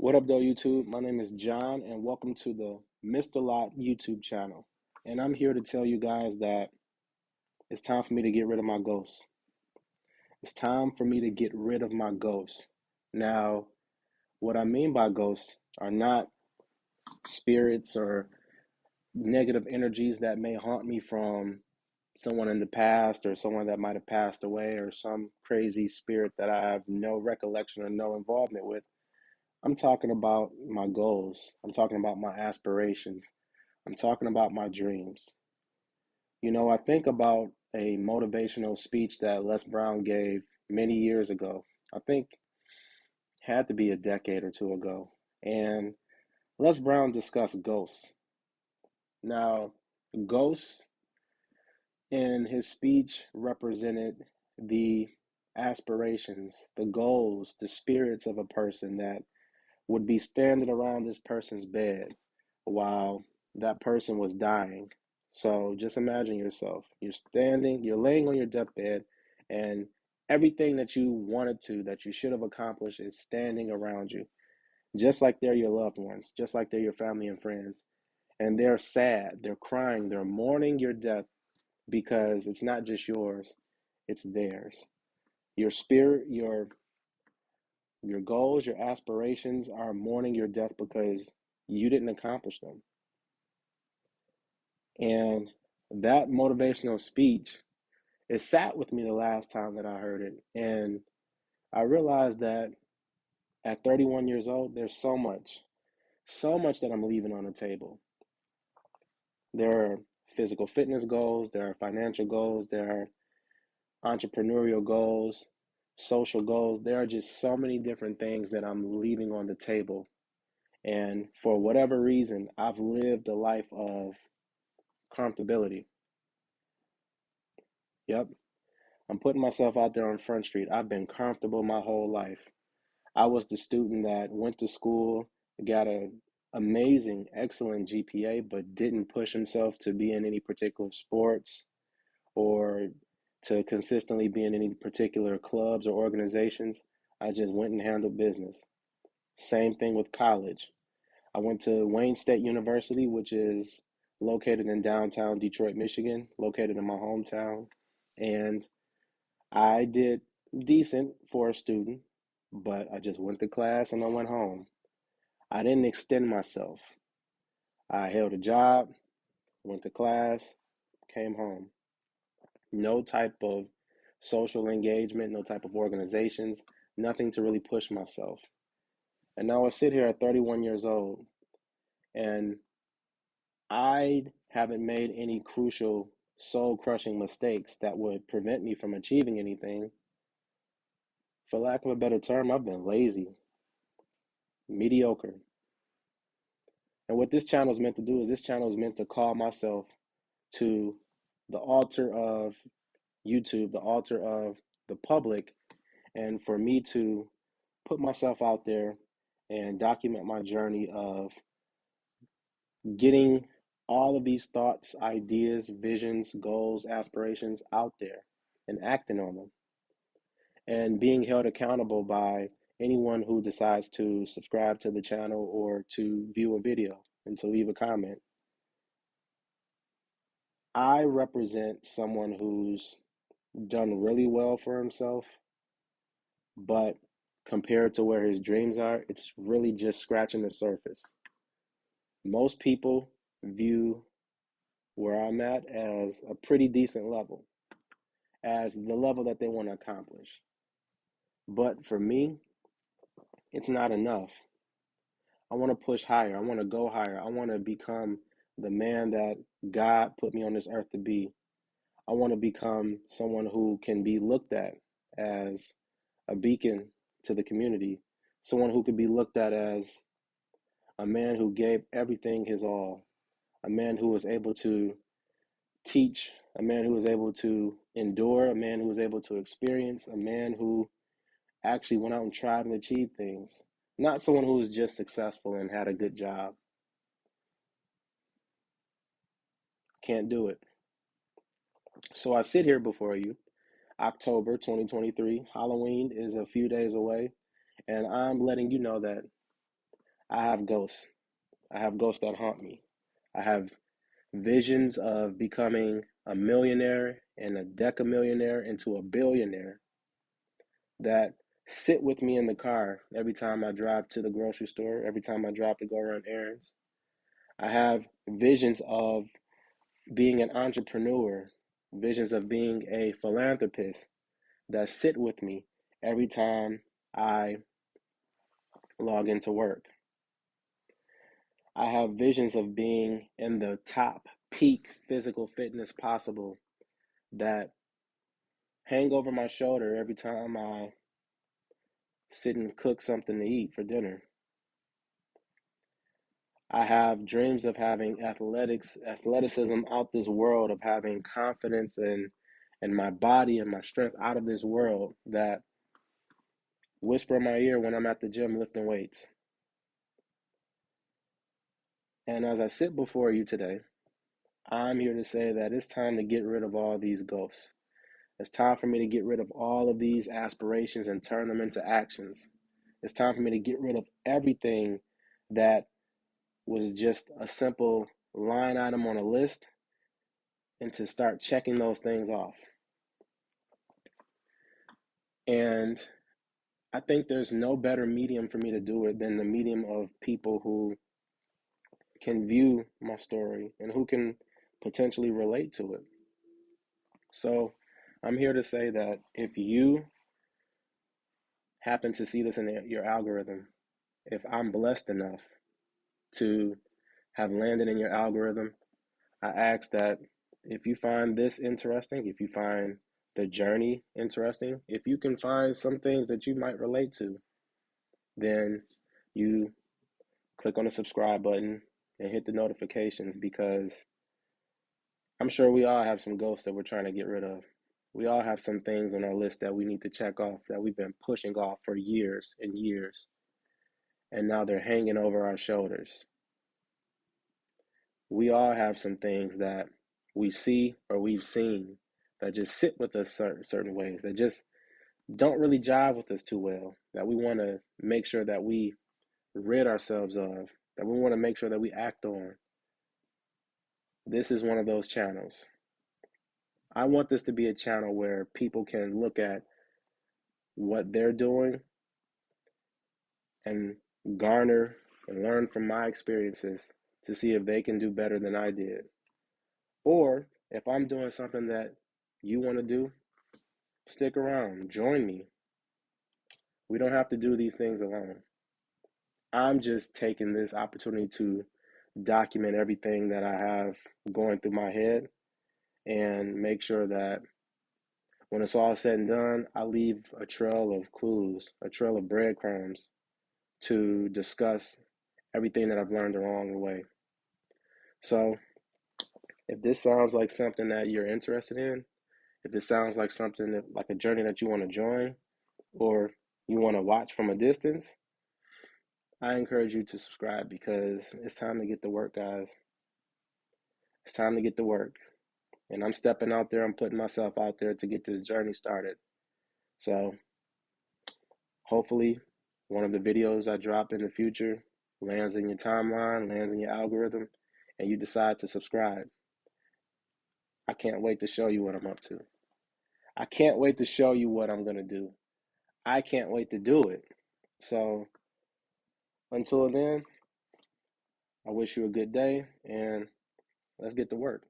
What up, though, YouTube? My name is John, and welcome to the Mr. Lot YouTube channel. And I'm here to tell you guys that it's time for me to get rid of my ghosts. It's time for me to get rid of my ghosts. Now, what I mean by ghosts are not spirits or negative energies that may haunt me from someone in the past or someone that might have passed away or some crazy spirit that I have no recollection or no involvement with. I'm talking about my goals. I'm talking about my aspirations. I'm talking about my dreams. I think about a motivational speech that Les Brown gave many years ago. I think had to be a decade or two ago. And Les Brown discussed ghosts. Now, ghosts in his speech represented the aspirations, the goals, the spirits of a person that would be standing around this person's bed while that person was dying. So just imagine yourself. You're laying on your deathbed, and everything that you wanted to, that you should have accomplished, is standing around you, just like they're your loved ones, just like they're your family and friends. And they're sad, they're crying, they're mourning your death because it's not just yours, it's theirs. Your spirit, your goals, your aspirations are mourning your death because you didn't accomplish them. And that motivational speech, it sat with me the last time that I heard it. And I realized that at 31 years old, there's so much that I'm leaving on the table. There are physical fitness goals, there are financial goals, there are entrepreneurial goals, social goals. There are just so many different things that I'm leaving on the table. And for whatever reason, I've lived a life of comfortability. Yep, I'm putting myself out there on Front Street. I've been comfortable my whole life. I was the student that went to school, got an amazing, excellent GPA, but didn't push himself to be in any particular sports or to consistently be in any particular clubs or organizations. I just went and handled business. Same thing with college. I went to Wayne State University, which is located in downtown Detroit, Michigan, located in my hometown. And I did decent for a student, but I just went to class and I went home. I didn't extend myself. I held a job, went to class, came home. No type of social engagement, no type of organizations, nothing to really push myself. And now I sit here at 31 years old and I haven't made any crucial soul crushing mistakes that would prevent me from achieving anything. For lack of a better term, I've been lazy, mediocre. And what this channel is meant to do is this channel is meant to call myself to the altar of YouTube, the altar of the public, and for me to put myself out there and document my journey of getting all of these thoughts, ideas, visions, goals, aspirations out there and acting on them and being held accountable by anyone who decides to subscribe to the channel or to view a video and to leave a comment. I represent someone who's done really well for himself, but compared to where his dreams are, it's really just scratching the surface. Most people view where I'm at as a pretty decent level, as the level that they want to accomplish. But for me, it's not enough. I want to push higher. I want to go higher. I want to become the man that God put me on this earth to be. I want to become someone who can be looked at as a beacon to the community, someone who could be looked at as a man who gave everything his all, a man who was able to teach, a man who was able to endure, a man who was able to experience, a man who actually went out and tried and achieved things. Not someone who was just successful and had a good job. Can't do it. So I sit here before you, October 2023. Halloween is a few days away, and I'm letting you know that I have ghosts. I have ghosts that haunt me. I have visions of becoming a millionaire and a decamillionaire into a billionaire that sit with me in the car every time I drive to the grocery store, every time I drive to go run errands. I have visions of being an entrepreneur, visions of being a philanthropist that sit with me every time I log into work. I have visions of being in the top peak physical fitness possible that hang over my shoulder every time I sit and cook something to eat for dinner. I have dreams of having athleticism out this world, of having confidence in my body and my strength out of this world that whisper in my ear when I'm at the gym lifting weights. And as I sit before you today, I'm here to say that it's time to get rid of all these ghosts. It's time for me to get rid of all of these aspirations and turn them into actions. It's time for me to get rid of everything that was just a simple line item on a list and to start checking those things off. And I think there's no better medium for me to do it than the medium of people who can view my story and who can potentially relate to it. So I'm here to say that if you happen to see this in your algorithm, if I'm blessed enough to have landed in your algorithm, I ask that if you find this interesting, if you find the journey interesting, if you can find some things that you might relate to, then you click on the subscribe button and hit the notifications, because I'm sure we all have some ghosts that we're trying to get rid of. We all have some things on our list that we need to check off that we've been pushing off for years and years, and now they're hanging over our shoulders. We all have some things that we see or we've seen that just sit with us certain ways, that just don't really jive with us too well, that we want to make sure that we rid ourselves of, that we want to make sure that we act on. This is one of those channels. I want this to be a channel where people can look at what they're doing and garner and learn from my experiences to see if they can do better than I did. Or if I'm doing something that you want to do, stick around, join me. We don't have to do these things alone. I'm just taking this opportunity to document everything that I have going through my head and make sure that when it's all said and done, I leave a trail of clues, a trail of breadcrumbs to discuss everything that I've learned along the way. So, if this sounds like something that you're interested in, if this sounds like something that, like a journey that you want to join, or you want to watch from a distance, I encourage you to subscribe, because it's time to get to work, guys. It's time to get to work. And I'm stepping out there, I'm putting myself out there to get this journey started. So hopefully one of the videos I drop in the future lands in your timeline, lands in your algorithm, and you decide to subscribe. I can't wait to show you what I'm up to. I can't wait to show you what I'm going to do. I can't wait to do it. So until then, I wish you a good day, and let's get to work.